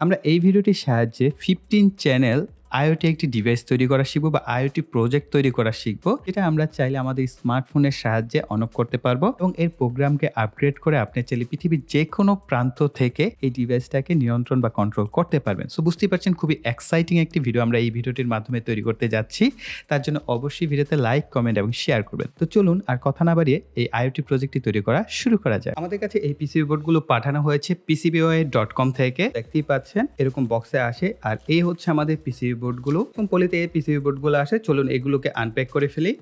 আমরা এই ভিডিওটির সাহায্যে 15 চ্যানেল IoT একটি ডিভাইস তৈরি করা শিখবো বা IoT প্রজেক্ট তৈরি করা শিখবো, যেটা আমরা চাইলে আমাদের স্মার্টফোনের সাহায্যে অন অফ করতে পারবো এবং এর প্রোগ্রামকে আপগ্রেড করে আপনি চাইলে পৃথিবীর যে কোনো প্রান্ত থেকে এই ডিভাইসটাকে নিয়ন্ত্রণ বা কন্ট্রোল করতে পারবেন। সো বুঝতেই পারছেন খুবই এক্সাইটিং একটি ভিডিও আমরা এই ভিডিওটির মাধ্যমে তৈরি করতে যাচ্ছি। তার জন্য অবশ্যই ভিডিওতে লাইক, কমেন্ট এবং শেয়ার করবেন। তো চলুন আর কথা না বাড়িয়ে এই IoT প্রজেক্টটি তৈরি করা শুরু করা যায়। আমাদের কাছে এই পিসিবি বোর্ডগুলো পাঠানো হয়েছে PCBWay.com থেকে। দেখতেই পাচ্ছেন এরকম বক্সে আসে, আর এই হচ্ছে আমাদের পিসিবি বোর্ডগুলো। পলিতে এই পিসিবি বোর্ডগুলো আসে। চলুন এগুলোকে আনপ্যাক করে ফেলি।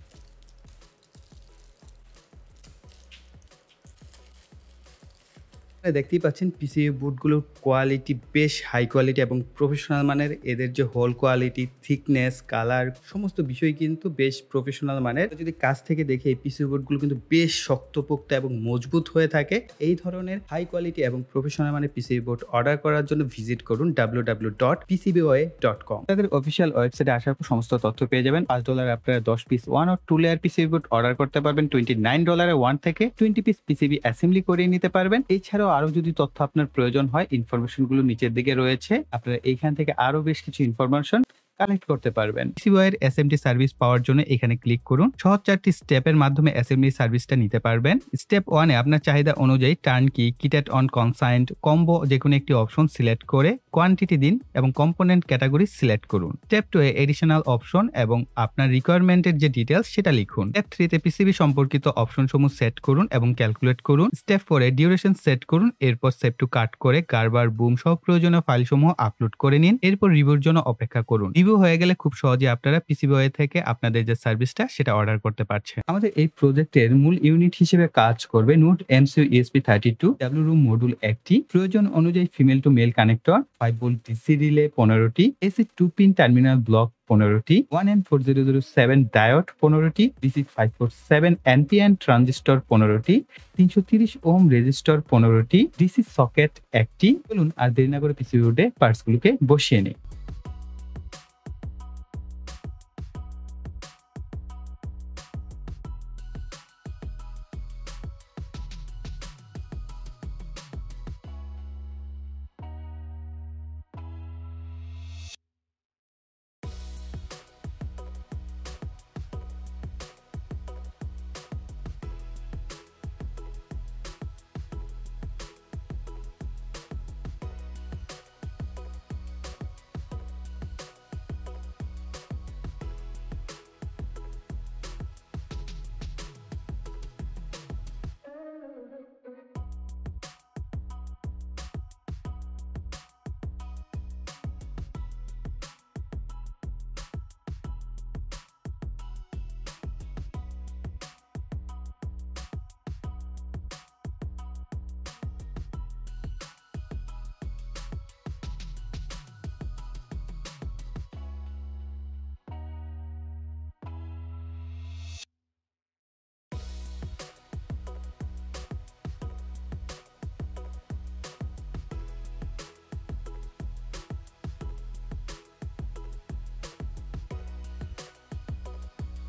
দেখতেই পাচ্ছেন পিসিবি বোর্ডগুলোর কোয়ালিটি বেশ হাই কোয়ালিটি এবং প্রফেশনাল মানের। এদের যে হোল কোয়ালিটি, থিকনেস, কালার সমস্ত বিষয় কিন্তু বেশ প্রফেশনাল মানের। যদি কাছ থেকে দেখে এই পিসিবি বোর্ডগুলো কিন্তু বেশ শক্তপোক্ত এবং মজবুত হয়ে থাকে। এই ধরনের হাই কোয়ালিটি এবং প্রফেশনাল মানের পিসিবি বোর্ড অর্ডার করার জন্য ভিজিট করুন www.pcbway.com। তাদের অফিসিয়াল ওয়েবসাইটে আসার পর সমস্ত তথ্য পেয়ে যাবেন। $5 আপনারা 10 পিস 1 ও 2 লেয়ার পিসিবি বোর্ড অর্ডার করতে পারবেন। $29 1 থেকে 20 পিস পিসিবি অ্যাসেম্বলি করে নিতে পারবেন। এছাড়াও আরো যদি তথ্য আপনার প্রয়োজন হয়, ইনফরমেশন গুলো নিচের দিকে রয়েছে, আপনারা এইখান থেকে আরো বেশ কিছু ইনফরমেশন কালেক্ট করতে পারবেন। পিসিবিওয়াই এসএমডি সার্ভিস পাওয়ার জন্য এখানে ক্লিক করুন। সহজ 4টি স্টেপের মাধ্যমে এসএমডি সার্ভিসটা নিতে পারবেন। স্টেপ 1 এ আপনার চাহিদা অনুযায়ী টার্নকি, কিটেড অন কনসাইন্ট, কম্বো যে কোনো একটি অপশন সিলেক্ট করে কোয়ান্টিটি দিন এবং কম্পোনেন্ট ক্যাটাগরি সিলেক্ট করুন। স্টেপ 2 এ এডিশনাল অপশন এবং আপনার রিকোয়ারমেন্টের যে ডিটেইলস সেটা লিখুন। স্টেপ 3 তে পিসিবি সম্পর্কিত অপশনসমূহ সেট করুন এবং ক্যালকুলেট করুন। স্টেপ 4 এ ডিউরেশন সেট করুন। এরপর সেভ টু কাট করে গার্বার, বুম সহ প্রয়োজনীয় ফাইলসমূহ আপলোড করে নিন। এরপর রিভিউর জন্য অপেক্ষা করুন। হয়ে গেলে খুব সহজে আপনারা পিসিবিওয়াই থেকে আপনাদের যে সার্ভিসটা সেটা অর্ডার করতে পারছেন। আমাদের এই প্রজেক্টের মূল ইউনিট হিসেবে কাজ করবে node MCU ESP32 W room module একটি, প্রয়োজন অনুযায়ী female to male connector, 5 volt DC relay 15টি, এসি 2 পিন টার্মিনাল ব্লক 15টি, 1N4007 ডায়োড 15টি, DC547 NPN ট্রানজিস্টর 15টি, 330 ওহম রেজিস্টর 15টি, ডিসি সকেট একটি। চলুন আর দেরি না করে পিসিবি বোর্ডে পার্টসগুলোকে বসিয়ে নিই।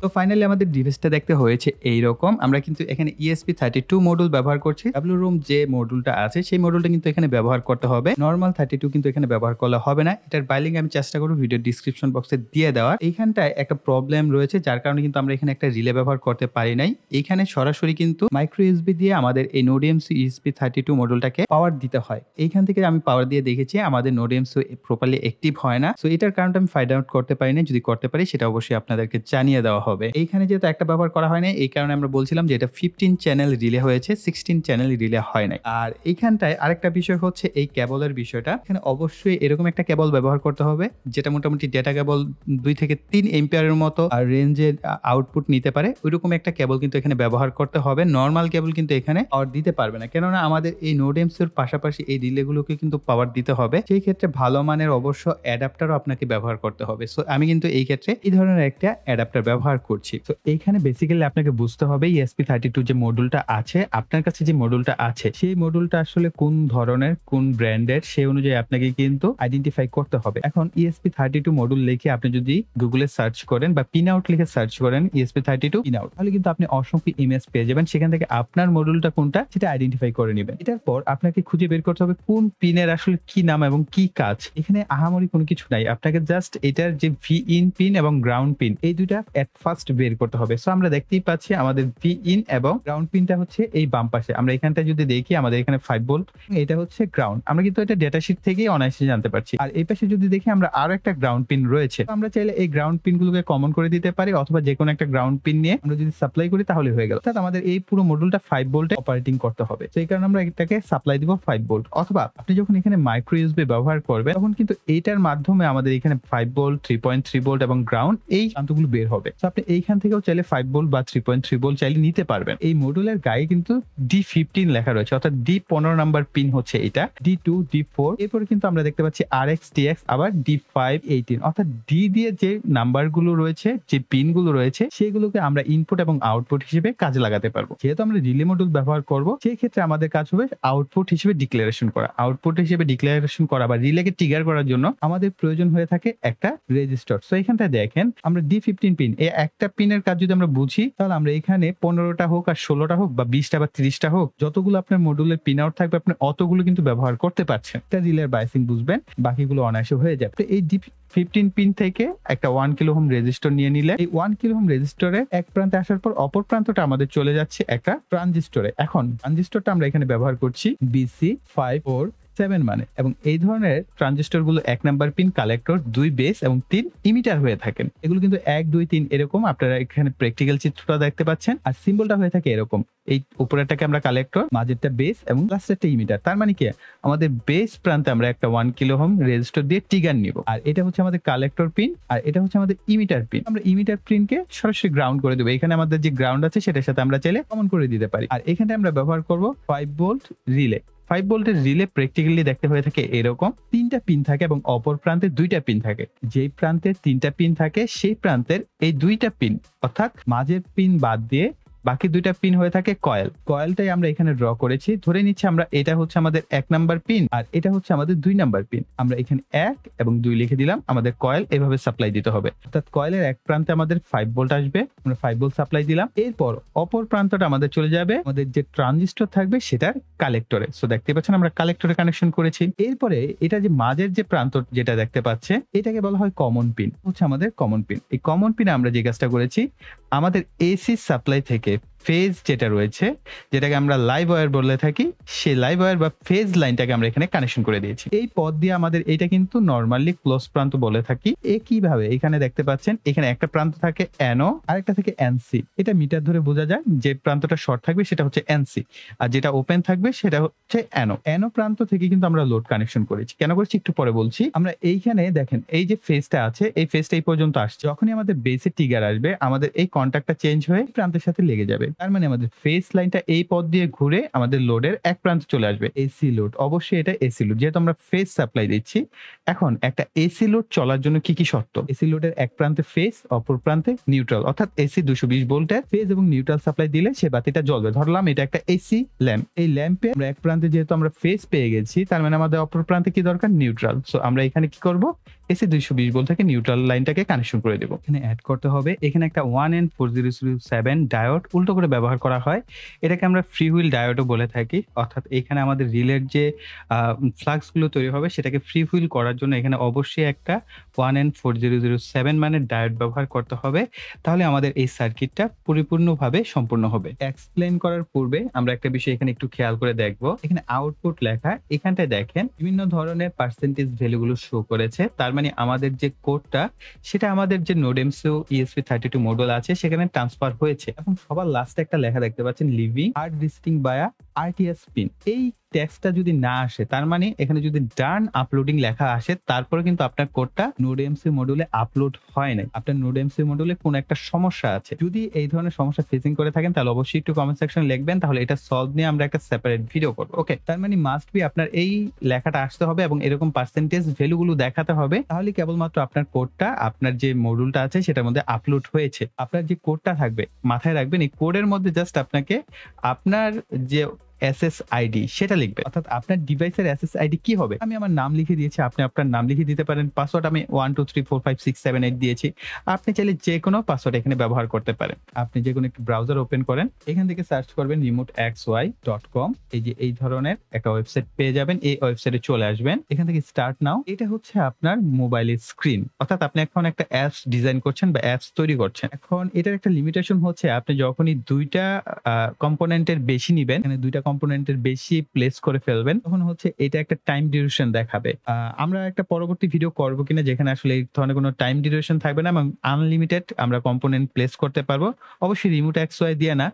তো ফাইনালি আমাদের ডিভাইসটা দেখতে হয়েছে এইরকম। আমরা কিন্তু এখানে ESP32 মডিউল ব্যবহার করছি। ডাব্লিউ রুম যে মডিউলটা আছে সেই মডিউলটা কিন্তু এখানে ব্যবহার করতে হবে। নরমাল 32 কিন্তু এখানে ব্যবহার করলে হবে না। এটার বাইলিং আমি চেষ্টা করব ভিডিও ডিসক্রিপশন বক্সে দিয়ে দেওয়ার। এইখানটায় একটা প্রবলেম রয়েছে, যার কারণে কিন্তু আমরা এখানে একটা রিলে ব্যবহার করতে পারি নাই। এইখানে সরাসরি কিন্তু মাইক্রো ইউএসবি দিয়ে আমাদের এই নোড এমসিউ ESP32 মডিউলটাকে পাওয়ার দিতে হয়। এইখান থেকে আমি পাওয়ার দিয়ে দেখেছি আমাদের নোড এমসিউ প্রপারলি অ্যাক্টিভ হয় না। সো এটার কারণটা আমি ফাইন্ড আউট করতে পারি না। যদি করতে পারি সেটা অবশ্যই আপনাদেরকে জানিয়ে দেওয়া হবে। এইখানে যেহেতু একটা ব্যবহার করা হয় না, এই কারণে আমরা বলছিলাম যে এটা 15 চ্যানেল রিলে হয়েছে, 16 চ্যানেল রিলে হয় নাই। আর এইখানটায় আরেকটা বিষয় হচ্ছে এই কেবলের বিষয়টা। এখানে অবশ্যই এরকম একটা কেবল ব্যবহার করতে হবে যেটা মোটামুটি ডেটা কেবল 2 থেকে 3 এম্পিয়ারের মতো আর রেঞ্জের আউটপুট নিতে পারে। ওইরকম একটা কেবল কিন্তু এখানে ব্যবহার করতে হবে। নর্মাল কেবল কিন্তু এখানে পাওয়ার দিতে পারবে না, কেননা আমাদের এই নোড এমসিউর পাশাপাশি এই রিলেগুলোকে কিন্তু পাওয়ার দিতে হবে। সেই ক্ষেত্রে ভালো মানের অবশ্য অ্যাডাপ্টারও আপনাকে ব্যবহার করতে হবে। সো আমি কিন্তু এই ক্ষেত্রে এই ধরনের একটা অ্যাডাপ্টার ব্যবহার করছি। তো এইখানে বেসিক্যালি আপনাকে বুঝতে হবে ESP32 যে মডিউলটা আছে, আপনার কাছে যে মডিউলটা আছে সেই মডিউলটা আসলে কোন ধরনের, কোন ব্র্যান্ডের, সেই অনুযায়ী আপনাকে কিন্তু আইডেন্টিফাই করতে হবে। এখন ESP32 মডিউল লিখে আপনি যদি গুগলে সার্চ করেন বা পিন আউট লিখে সার্চ করেন ESP32 পিন আউট, তাহলে কিন্তু আপনি অসংখ্য ইমেজ পেয়ে যাবেন। সেখান থেকে আপনার মডিউলটা কোনটা সেটা আইডেন্টিফাই করে নেবেন। এটার পর আপনাকে খুঁজে বের করতে হবে কোন পিনের আসলে কি নাম এবং কি কাজ। এখানে আহামরি কোনো কিছু নাই, আপনাকে জাস্ট এটার যে ভি ইন পিন এবং গ্রাউন্ড পিন এই দুইটা এট ফার্স্ট বের করতে হবে। সো আমরা দেখতেই পাচ্ছি আমাদের ভি ইন এবং গ্রাউন্ড পিনটা হচ্ছে এই বাম পাশে। আমরা এখানটা যদি দেখি আমাদের এখানে 5 ভোল্ট, এটা হচ্ছে গ্রাউন্ড। আমরা কিন্তু এটা ডেটা শিট থেকেই অনায়াসে জানতে পারছি। আর এই পাশে যদি দেখি আমরা আরো একটা গ্রাউন্ড পিন রয়েছে, আমরা চাইলে এই গ্রাউন্ড পিন গুলোকে কমন করে দিতে পারি অথবা যে কোনো একটা গ্রাউন্ড পিন নিয়ে আমরা যদি সাপ্লাই করি তাহলে হয়ে গেল। অর্থাৎ আমাদের এই পুরো মডিউলটা 5 ভোল্টে অপারেটিং করতে হবে। সেই কারণে আমরা এটাকে সাপ্লাই দিব 5 ভোল্ট। অথবা আপনি যখন এখানে মাইক্রো ইউএসবি ব্যবহার করবেন তখন কিন্তু এইটার মাধ্যমে আমাদের এখানে 5 ভোল্ট, 3.3 ভোল্ট এবং গ্রাউন্ড এই প্রান্তগুলো বের হবে। তো আপনি এইখান থেকেও চাইলে 5 ভোল্ট বা 3.3 ভোল্ট চাইলে নিতে পারবেন। এই মডিউলের গায়ে কিন্তু D15 লেখা রয়েছে, অর্থাৎ D15 নাম্বার পিন হচ্ছে এটা, D2, D4, এরপরে কিন্তু আমরা দেখতে পাচ্ছি RX, TX, আবার D5, 18, অর্থাৎ D দিয়ে যে নাম্বারগুলো রয়েছে, যে পিনগুলো রয়েছে সেগুলোকে আমরা ইনপুট এবং আউটপুট হিসেবে কাজে লাগাতে পারবো। যেহেতু আমরা রিলে মডিউল ব্যবহার করব, সেই ক্ষেত্রে আমাদের কাজ হবে আউটপুট হিসেবে ডিক্লারেশন করা। আউটপুট হিসেবে ডিক্লারেশন করা বা রিলেকে ট্রিগার করার জন্য আমাদের প্রয়োজন হয়ে থাকে একটা রেজিস্টার। সো এখানটায় দেখেন আমরা D15 পিন, এই একটা পিনের কাজ যদি আমরা বুঝি তাহলে আমরা এখানে 15টা হোক আর 16টা হোক বা 20টা বা 30টা হোক, যতগুলো আপনার মডিউলের পিন আউট থাকবে আপনি অতগুলো কিন্তু ব্যবহার করতে পারছেন। এটা রিলের বাইসিং বুঝবেন, বাকিগুলো অনায়াসে হয়ে যাবে। তো এই D15 পিন থেকে একটা 1 কিলো ওহম রেজিস্টর নিয়ে নিলে এই 1 কিলো ওহম রেজিস্টরের এক প্রান্তে আসার পর অপর প্রান্তটা আমাদের চলে যাচ্ছে একটা ট্রানজিস্টরে। এখন ট্রানজিস্টরটা আমরা এখানে ব্যবহার করছি BC547 মানে, এবং এই ধরনের ট্রানজিস্টর গুলো 1 নাম্বার পিন, কালেক্টর, 2 বেস এবং 3 ইমিটার হয়ে থাকেন। এগুলো কিন্তু 1, 2, 3 এরকম, আপনারা এখানে প্র্যাকটিক্যাল চিত্রটা দেখতে পাচ্ছেন। আর সিম্বলটা হয়ে থাকে এরকম, এই উপরেরটাকে আমরা কালেক্টর, মাঝেরটা বেস এবং লাস্টেরটা ইমিটার। তার মানে কি আমাদের বেস প্রান্তে আমরা একটা 1 কিলো ওহম রেজিস্টর দিয়ে ট্রিগার নিব, আর এটা হচ্ছে আমাদের কালেক্টর পিন আর এটা হচ্ছে আমাদের ইমিটার পিন। আমরা ইমিটার পিনকে সরাসরি গ্রাউন্ড করে দেবো। এখানে আমাদের যে গ্রাউন্ড আছে সেটার সাথে আমরা চাইলে কমন করে দিতে পারি। আর এখানে আমরা ব্যবহার করব 5 ভোল্ট রিলে। 5 ভোল্টের রিলে প্র্যাকটিক্যালি দেখতে হয়ে থাকে এরকম, 3টা পিন থাকে এবং অপর প্রান্তে 2টা পিন থাকে। যেই প্রান্তে 3টা পিন থাকে সেই প্রান্তের এই 2টা পিন, অর্থাৎ মাঝের পিন বাদ দিয়ে বাকি 2টা পিন হয়ে থাকে কয়েল। কয়েলটাই আমরা এখানে ড্র করেছি। ধরে নিচ্ছি আমরা এটা হচ্ছে আমাদের 1 নাম্বার পিন আর এটা হচ্ছে আমাদের 2 নাম্বার পিন। আমরা এখানে 1 এবং 2 লিখে দিলাম। আমাদের কয়েল এভাবে সাপ্লাই দিতে হবে, অর্থাৎ কয়েলের এক প্রান্তে আমাদের 5 ভোল্ট আসবে, আমরা 5 ভোল্ট সাপ্লাই দিলাম। এরপর অপর প্রান্তটা আমাদের চলে যাবে আমাদের যে ট্রানজিস্টর থাকবে সেটার কালেক্টরে। সো দেখতে পাচ্ছেন আমরা কালেক্টরে কানেকশন করেছি। এরপরে এটা যে মাঝের যে প্রান্ত যেটা দেখতে পাচ্ছে এটাকে বলা হয় কমন পিন, হচ্ছে আমাদের কমন পিন। এই কমন পিনে আমরা যে কাজটা করেছি, আমাদের এসি সাপ্লাই থেকে ফেজ যেটা রয়েছে, যেটাকে আমরা লাইভ ওয়্যার বলে থাকি, সেই লাইভ ওয়্যার বা ফেজ লাইনটাকে আমরা এখানে কানেকশন করে দিয়েছি। এই পথ দিয়ে আমাদের এটা কিন্তু নরমালি ক্লোজ প্রান্ত বলে থাকি। একইভাবে এখানে দেখতে পাচ্ছেন এখানে একটা প্রান্ত থাকে NO আর একটা থেকে NC। এটা মিটার ধরে বোঝা যায়, যে প্রান্তটা শর্ট থাকবে সেটা হচ্ছে NC আর যেটা ওপেন থাকবে সেটা হচ্ছে NO প্রান্ত থেকে কিন্তু আমরা লোড কানেকশন করেছি। কেন করেছি একটু পরে বলছি। আমরা এইখানে দেখেন এই যে ফেজটা আছে, এই ফেজটা এই পর্যন্ত আসছে। যখনই আমাদের বেসে ট্রিগার আসবে আমাদের এই কন্ট্যাক্টটা চেঞ্জ হয়ে প্রান্তের সাথে লেগে যাবে। তার মানে আমাদের ফেজ লাইনটা এই পথ দিয়ে ঘুরে আমাদের লোডের এক প্রান্তে চলে আসবে। এসি লোড, অবশ্যই এটা এসি লোড, যেহেতু আমরা ফেজ সাপ্লাই দিচ্ছি। এখন একটা এসি লোড চলার জন্য কি কি শর্ত? এসি লোডের এক প্রান্তে ফেজ, অপর প্রান্তে নিউট্রাল, অর্থাৎ এসি 220 ভোল্টের ফেজ এবং নিউট্রাল সাপ্লাই দিলে সে বাতিটা জ্বলবে। ধরলাম এটা একটা এসি ল্যাম্প। এই ল্যাম্পে আমরা এক প্রান্তে যেহেতু আমরা ফেজ পেয়ে গেছি, তার মানে আমাদের অপর প্রান্তে কি দরকার? নিউট্রাল। সো আমরা এখানে কি করব? এসি 220 ভোল্ট থেকে নিউট্রাল লাইনটাকে কানেকশন করে দেব। এখানে অ্যাড করতে হবে, এখানে একটা 1N4007 ডায়োড উল্টো করে ব্যবহার করা হয়। এটাকে আমরা ফ্রি হুইল ডায়োডও বলে থাকি, অর্থাৎ এখানে আমাদের রিলের যে ফ্লাক্স গুলো তৈরি হবে সেটাকে ফ্রি হুইল করার জন্য এখানে অবশ্যই একটা 1N4007 মানের ডায়োড ব্যবহার করতে হবে। তাহলে আমাদের এই সার্কিটটা পরিপূর্ণভাবে সম্পূর্ণ হবে। এক্সপ্লেন করার পূর্বে আমরা একটা বিষয় এখানে একটু খেয়াল করে দেখব। এখানে আউটপুট লেখা, এখানটায় দেখেন বিভিন্ন ধরনের পার্সেন্টেজ ভ্যালুগুলো শো করেছে। তার মানে আমাদের যে কোডটা সেটা আমাদের যে NodeMCU ESP32 মডেল আছে সেখানে ট্রান্সফার হয়েছে। এবং সবার লাস্টে একটা লেখা দেখতে পাচ্ছেন লিভিং হার্ড রিসেটিং বায়া RTS পিন। এই টেক্সটটা যদি না আসে, তার মানে এখানে যদি ডান আপলোডিং লেখা আসে, তারপরে কিন্তু আপনার কোডটা নোডএমসি মডিউলে আপলোড হয় নাই। আপনার নোডএমসি মডিউলে কোনো একটা সমস্যা আছে। যদি এই ধরনের সমস্যা ফেসিং করে থাকেন তাহলে অবশ্যই একটু কমেন্ট সেকশনে লিখবেন, তাহলে এটা সলভ নিয়ে আমরা একটা সেপারেট ভিডিও করব। ওকে, তার মানে মাস্ট বি আপনার এই লেখাটা আসতে হবে এবং এরকম পার্সেন্টেজ ভ্যালুগুলো দেখাতে হবে, তাহলে কেবলমাত্র আপনার কোডটা আপনার যে মডিউলটা আছে সেটার মধ্যে আপলোড হয়েছে। আপনার যে কোডটা থাকবে মাথায় রাখবেন, এই কোডের মধ্যে জাস্ট আপনাকে আপনার যে SSID সেটা লিখবে, অর্থাৎ আপনার ডিভাইসের SSID কি হবে। আমি আমার নাম লিখে দিয়েছি, আপনি আপনার নাম লিখে দিতে পারেন। পাসওয়ার্ড আমি 1234567 দিয়েছি। আপনি চাইলে যে কোনো পাসওয়ার্ড এখানে ব্যবহার করতে পারেন। আপনি যে কোনো একটি ব্রাউজার ওপেন করেন, এখান থেকে সার্চ করবেন remoteXY.com। এই যে এই ধরনের একটা ওয়েবসাইট পেয়ে যাবেন, এই ওয়েবসাইটে চলে আসবেন। এখান থেকে স্টার্ট নাও, এটা হচ্ছে আপনার মোবাইলের স্ক্রিন, অর্থাৎ আপনি এখন একটা অ্যাপস ডিজাইন করছেন বা অ্যাপস তৈরি করছেন। এখন এটার একটা লিমিটেশন হচ্ছে আপনি যখনই দুইটা কম্পোনেন্টের বেশি নিবেন, মানে দুইটা কম্পোনেন্টের বেশি প্লেস করে ফেলবেন, তখন হচ্ছে এটা একটা টাইম ডিউরেশন দেখাবে। আমরা একটা পরবর্তী ভিডিও করব কিনা যেখানে আসলে এই ধরনের কোনো টাইম ডিউরেশন থাকবে না এবং আনলিমিটেড আমরা কম্পোনেন্ট প্লেস করতে পারবো। অবশ্যই রিমোট XY দিয়ে না,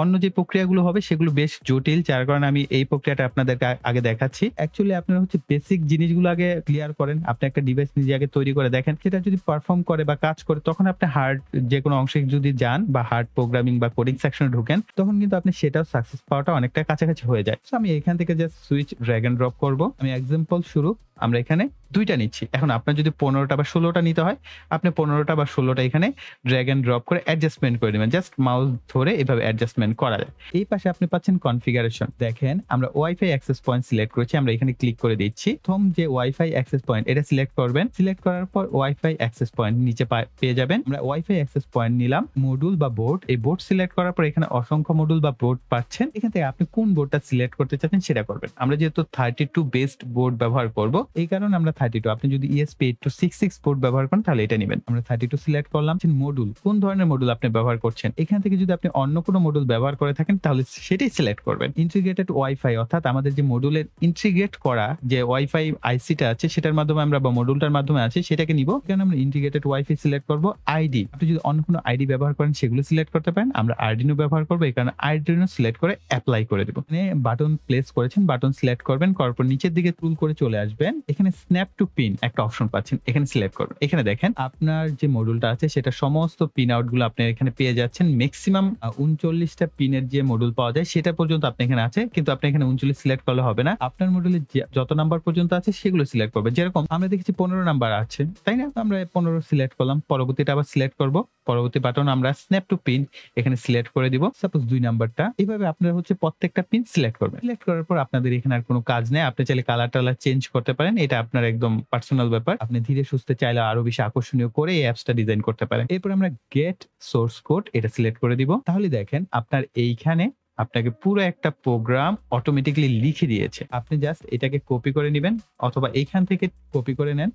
অন্য যে প্রক্রিয়াগুলো হবে সেগুলো বেশ জটিল, যার কারণে আমি এই প্রক্রিয়াটা আপনাদেরকে আগে দেখাচ্ছি। অ্যাকচুয়ালি আপনারা হচ্ছে বেসিক জিনিসগুলো আগে ক্লিয়ার করেন। আপনি একটা ডিভাইস নিজে আগে তৈরি করে দেখেন, সেটা যদি পারফর্ম করে বা কাজ করে, তখন আপনি হার্ড যে কোনো অংশে যদি যান বা হার্ড প্রোগ্রামিং বা কোডিং সেকশনে ঢুকেন, তখন কিন্তু আপনি সেটাও সাকসেস পাওয়াটা অনেকটা কাছাকাছি হয়ে যায়। আমি এখান থেকে just switch drag and drop করব। আমি এক্সাম্পল শুরু আমরা এখানে দুইটা নিচ্ছি। এখন আপনার যদি 15টা বা 16টা নিতে হয়, আপনি 15টা বা 16টা এখানে ড্র্যাগ এন্ড ড্রপ করে অ্যাডজাস্টমেন্ট করে নেবেন। জাস্ট মাউস ধরে এভাবে অ্যাডজাস্টমেন্ট করা যায়। এই পাশে আপনি পাচ্ছেন কনফিগারেশন। দেখেন আমরা ওয়াইফাই অ্যাক্সেস পয়েন্ট সিলেক্ট করেছি, আমরা এখানে ক্লিক করে দিচ্ছি। প্রথম যে ওয়াইফাই অ্যাক্সেস পয়েন্ট এটা সিলেক্ট করবেন। সিলেক্ট করার পর ওয়াইফাই অ্যাক্সেস পয়েন্ট নিচে পেয়ে যাবেন। আমরা ওয়াইফাই অ্যাক্সেস পয়েন্ট নিলাম। মডিউল বা বোর্ড, এই বোর্ড সিলেক্ট করার পর এখানে অসংখ্য মডিউল বা বোর্ড পাচ্ছেন। এখান থেকে আপনি কোন বোর্ডটা সিলেক্ট করতে চাচ্ছেন সেটা করবেন। আমরা যেহেতু 32 বেসড বোর্ড ব্যবহার করব, এই কারণে আমরা 32। আপনি যদি ESP8266 বোর্ড ব্যবহার করেন তাহলে এটা নেবেন। আমরা 32 সিলেক্ট করলাম। মডিউল, কোন ধরনের মডিউল আপনি ব্যবহার করছেন, এখান থেকে যদি আপনি অন্য কোনো মডিউল ব্যবহার করে থাকেন তাহলে সেটাই সিলেক্ট করবেন। ইন্টিগ্রেটেড ওয়াইফাই, অর্থাৎ আমাদের যে মডিউলের ইন্টিগ্রেট করা যে ওয়াইফাই আইসিটা আছে সেটার মাধ্যমে আমরা বা মডিউলটার মাধ্যমে আছে সেটাকে নিব। এখানে আমরা ইন্টিগ্রেটেড ওয়াইফাই সিলেক্ট করব। আইডি, আপনি যদি অন্য কোনো আইডি ব্যবহার করেন সেগুলো সিলেক্ট করতে পারেন। আমরা আরডিনো ব্যবহার করব, এই কারণে আরডিনো সিলেক্ট করে অ্যাপ্লাই করে দেব। মানে বাটন প্লেস করেছেন, বাটন সিলেক্ট করবেন, করার পর নিচের দিকে টুল করে চলে আসবেন। এখানে স্ন্যাপ টু পিন একটা অপশন পাচ্ছেন, এখানে সিলেক্ট করবেন। এখানে দেখেন আপনার যে মডিউলটা আছে সেটা সমস্ত পিন আউট গুলো আপনি এখানে পেয়ে যাচ্ছেন। ম্যাক্সিমাম 39টা পিনের যে মডিউল পাওয়া যায় সেটা পর্যন্ত আপনি এখানে আছে, কিন্তু আপনি এখানে 39 সিলেক্ট করলে হবে না। আপনার মডিউলে যত নাম্বার পর্যন্ত আছে সেগুলো সিলেক্ট করবে। যেরকম আমরা দেখেছি 15 নাম্বার আছে, তাই না? আমরা 15 সিলেক্ট করলাম, পরবর্তীটা আবার সিলেক্ট করব। পরবর্তী বাটন আমরা স্ন্যাপ টু পিন এখানে সিলেক্ট করে দিব, সাপোজ 2 নাম্বারটা। এইভাবে আপনারা হচ্ছে প্রত্যেকটা পিন সিলেক্ট করবেন। সিলেক্ট করার পর আপনাদের এখানে আর কোনো কাজ নেই। আপনি চাইলে কালার টালার চেঞ্জ করতে পারেন, এটা আপনার একদম পার্সোনাল ব্যাপার। আপনি ধীরে সুস্থে চাইলে আরো বেশি আকর্ষণীয় করে এই অ্যাপসটা ডিজাইন করতে পারেন। এরপর আমরা গেট সোর্স কোড এটা সিলেক্ট করে দিব। তাহলে দেখেন আপনার এইখানে আপনাকে পুরো একটা প্রোগ্রাম অটোমেটিক্যালি লিখে দিয়েছে। আপনি জাস্ট এটাকে কপি করে নেবেন অথবা এইখান থেকে কপি করে নেন।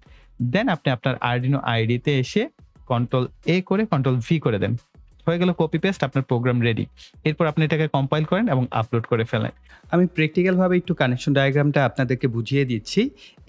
দেন আপনি আপনার আরডিনো আইডিতে এসে Ctrl+A করে Ctrl+V করে দেন। হয়ে গেল কপি পেস্ট, আপনার প্রোগ্রাম রেডি। এরপর আপনি এটাকে কম্পাইল করেন এবং আপলোড করে ফেলেন। আমি প্র্যাকটিক্যাল ভাবে একটু কানেকশন ডায়াগ্রামটা আপনাদেরকে বুঝিয়ে দিচ্ছি।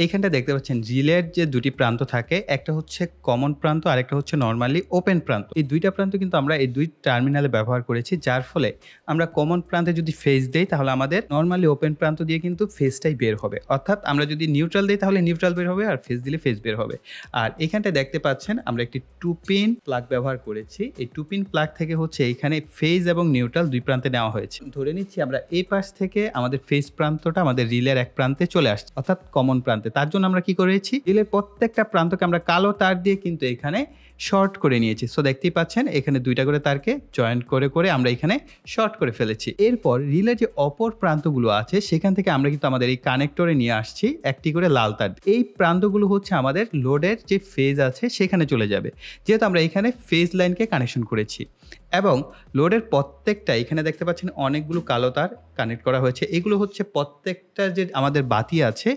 এখানটা দেখতে পাচ্ছেন রিলের যে দুটি প্রান্ত থাকে, একটা হচ্ছে কমন প্রান্ত আর একটা হচ্ছে নরমালি ওপেন প্রান্ত। এই দুইটা প্রান্ত কিন্তু আমরা এই দুই টার্মিনালে ব্যবহার করেছি, যার ফলে আমরা কমন প্রান্তে যদি ফেজ দেই তাহলে আমাদের নরমালি ওপেন প্রান্ত দিয়ে কিন্তু ফেজটাই বের হবে। অর্থাৎ আমরা যদি নিউট্রাল দিই তাহলে নিউট্রাল বের হবে, আর ফেজ দিলে ফেজ বের হবে। আর এখানটা দেখতে পাচ্ছেন আমরা একটি 2 পিন প্লাগ ব্যবহার করেছি। এই 2 পিন প্লাগ থেকে হচ্ছে এখানে ফেজ এবং নিউট্রাল দুই প্রান্তে নেওয়া হয়েছে। ধরে নিচ্ছি আমরা এই পাশ থেকে আমাদের ফেজ প্রান্তটা আমাদের রিলের এক প্রান্তে চলে আসছে, অর্থাৎ কমন প্রান্তে। তার জন্য আমরা কি করেছি, রিলের প্রত্যেকটা প্রান্তকে আমরা কালো তার দিয়ে কিন্তু এখানে শর্ট করে নিয়েছি। সো দেখতেই পাচ্ছেন এখানে দুইটা করে তারকে জয়েন্ট করে করে আমরা এখানে শর্ট করে ফেলেছি। এরপর রিলের যে অপর প্রান্তগুলো আছে সেখান থেকে আমরা কিন্তু আমাদের এই কানেক্টরে নিয়ে আসছি একটি করে লাল তার। এই প্রান্তগুলো হচ্ছে আমাদের লোডের যে ফেজ আছে সেখানে চলে যাবে, যেহেতু আমরা এখানে ফেজ লাইনকে কানেকশন করেছি। এবং লোডের প্রত্যেকটা এখানে দেখতে পাচ্ছেন অনেকগুলো কালো তার কানেক্ট করা হয়েছে। এগুলো হচ্ছে প্রত্যেকটা যে আমাদের বাতি আছে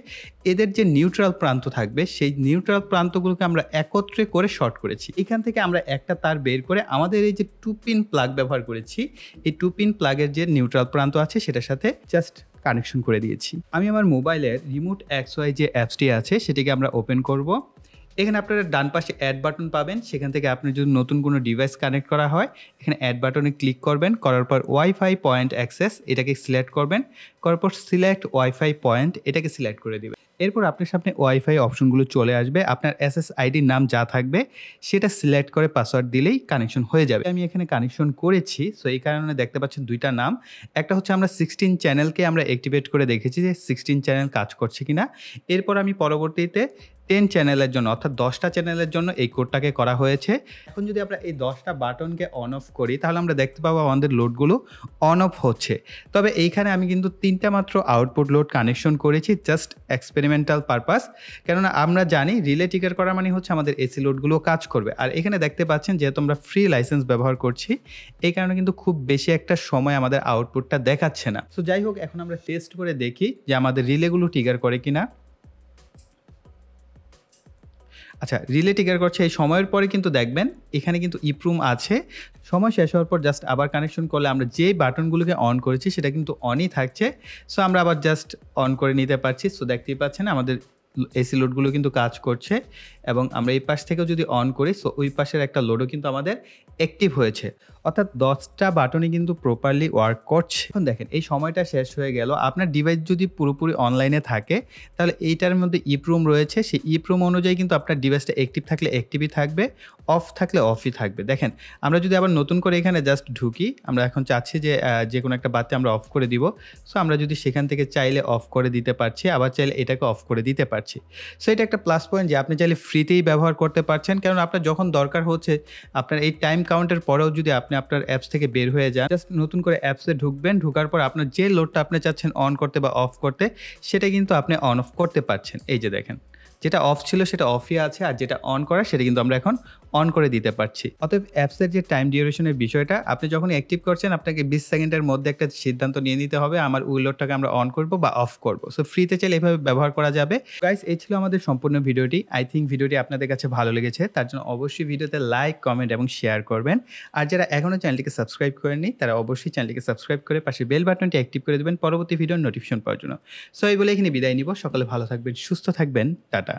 এদের যে নিউট্রাল প্রান্ত থাকবে সেই নিউট্রাল প্রান্তগুলোকে আমরা একত্রে করে শর্ট করেছি। এখান থেকে আমরা একটা তার বের করে আমাদের এই যে 2 পিন প্লাগ ব্যবহার করেছি, এই 2 পিন প্লাগের যে নিউট্রাল প্রান্ত আছে সেটার সাথে জাস্ট কানেকশন করে দিয়েছি। আমি আমার মোবাইলের রিমোট XY যে অ্যাপসটি আছে সেটিকে আমরা ওপেন করব। এখানে আপনারা ডান পাশে অ্যাড বাটন পাবেন, সেখান থেকে আপনি যদি নতুন কোনো ডিভাইস কানেক্ট করা হয় এখানে অ্যাড বাটনে ক্লিক করবেন, করার পর ওয়াইফাই পয়েন্ট অ্যাক্সেস এটাকে সিলেক্ট করবেন, করার পর সিলেক্ট ওয়াইফাই পয়েন্ট এটাকে সিলেক্ট করে দিবেন। এরপর আপনার সামনে ওয়াইফাই অপশনগুলো চলে আসবে, আপনার এসএসআইডির নাম যা থাকবে সেটা সিলেক্ট করে পাসওয়ার্ড দিলেই কানেকশন হয়ে যাবে। আমি এখানে কানেকশন করেছি, সো এই কারণে দেখতে পাচ্ছেন দুইটা নাম। একটা হচ্ছে আমরা 16 চ্যানেলকে আমরা অ্যাক্টিভেট করে দেখেছি যে 16 চ্যানেল কাজ করছে কিনা। এরপর আমি পরবর্তীতে 10 চ্যানেলের জন্য অর্থাৎ 10টা চ্যানেলের জন্য এই কোডটাকে করা হয়েছে। এখন যদি আমরা এই 10টা বাটনকে অন অফ করি তাহলে আমরা দেখতে পাবো আমাদের লোডগুলো অন অফ হচ্ছে। তবে এইখানে আমি কিন্তু 3টা মাত্র আউটপুট লোড কানেকশন করেছি জাস্ট এক্সপেরিমেন্টাল পারপাস, কেননা আমরা জানি রিলে ট্রিগার করা মানে হচ্ছে আমাদের এসি লোডগুলো কাজ করবে। আর এখানে দেখতে পাচ্ছেন যেহেতু আমরা ফ্রি লাইসেন্স ব্যবহার করছি এই কারণে কিন্তু খুব বেশি একটা সময় আমাদের আউটপুটটা দেখাচ্ছে না। সো যাই হোক, এখন আমরা টেস্ট করে দেখি যে আমাদের রিলেগুলো ট্রিগার করে কিনা। আচ্ছা, রিলে ট্রিগার করছে এই সময়ের পরে কিন্তু দেখবেন এখানে কিন্তু ইপ্রুম আছে। সময় শেষ হওয়ার পর জাস্ট আবার কানেকশন করলে আমরা যে বাটনগুলোকে অন করেছি সেটা কিন্তু অনই থাকছে। সো আমরা আবার জাস্ট অন করে নিতে পারছি। সো দেখতেই পাচ্ছেন আমাদের এসি লোডগুলো কিন্তু কাজ করছে এবং আমরা এই পাশ থেকেও যদি অন করি সো ওই পাশের একটা লোডও কিন্তু আমাদের অ্যাক্টিভ হয়েছে, অর্থাৎ 10টা বাটনই কিন্তু প্রপারলি ওয়ার্ক করছে। এখন দেখেন এই সময়টা শেষ হয়ে গেল। আপনার ডিভাইস যদি পুরোপুরি অনলাইনে থাকে তাহলে এইটার মধ্যে ইপ্রুম রয়েছে, সেই ইপ্রুম অনুযায়ী কিন্তু আপনার ডিভাইসটা অ্যাক্টিভ থাকলে অ্যাক্টিভই থাকবে, অফ থাকলে অফই থাকবে। দেখেন আমরা যদি আবার নতুন করে এখানে জাস্ট ঢুকি, আমরা এখন চাচ্ছি যে কোনো একটা বাতি আমরা অফ করে দিব। সো আমরা যদি সেখান থেকে চাইলে অফ করে দিতে পারছি, আবার চাইলে এটাকে অফ করে দিতে পারছি। সো এটা একটা প্লাস পয়েন্ট যে আপনি চাইলে ফ্রিতেই ব্যবহার করতে পারছেন, কারণ আপনার যখন দরকার হচ্ছে আপনার এই টাইম কাউন্টের পরেও যদি আপনি আপনার অ্যাপস থেকে বের হয়ে যান, জাস্ট নতুন করে অ্যাপসে ঢুকবেন, ঢোকার পর আপনার যে লোডটা আপনি চাচ্ছেন অন করতে বা অফ করতে সেটা কিন্তু আপনি অন অফ করতে পারছেন। এই যে দেখেন যেটা অফ ছিল সেটা অফই আছে, আর যেটা অন করা সেটা কিন্তু আমরা এখন অন করে দিতে পারছি। অতএব অ্যাপসের যে টাইম ডিউরেশনের বিষয়টা, আপনি যখন অ্যাক্টিভ করছেন আপনাকে 20 সেকেন্ডের মধ্যে একটা সিদ্ধান্ত নিয়ে নিতে হবে আমার ওই লোডটাকে আমরা অন করব বা অফ করব। সো ফ্রিতে চাইলে এভাবে ব্যবহার করা যাবে। গাইস, এই ছিল আমাদের সম্পূর্ণ ভিডিওটি। আই থিঙ্ক ভিডিওটি আপনাদের কাছে ভালো লেগেছে, তার জন্য অবশ্যই ভিডিওতে লাইক, কমেন্ট এবং শেয়ার করবেন। আর যারা এখনও চ্যানেলটিকে সাবস্ক্রাইব করেননি তারা অবশ্যই চ্যানেলটিকে সাবস্ক্রাইব করে পাশে বেল বাটনটি অ্যাক্টিভ করে দেবেন পরবর্তী ভিডিওর নোটিফিকেশন পাওয়ার জন্য। সো এই বলে এখানে বিদায় নিব। সকলে ভালো থাকবেন, সুস্থ থাকবেন, টাটা।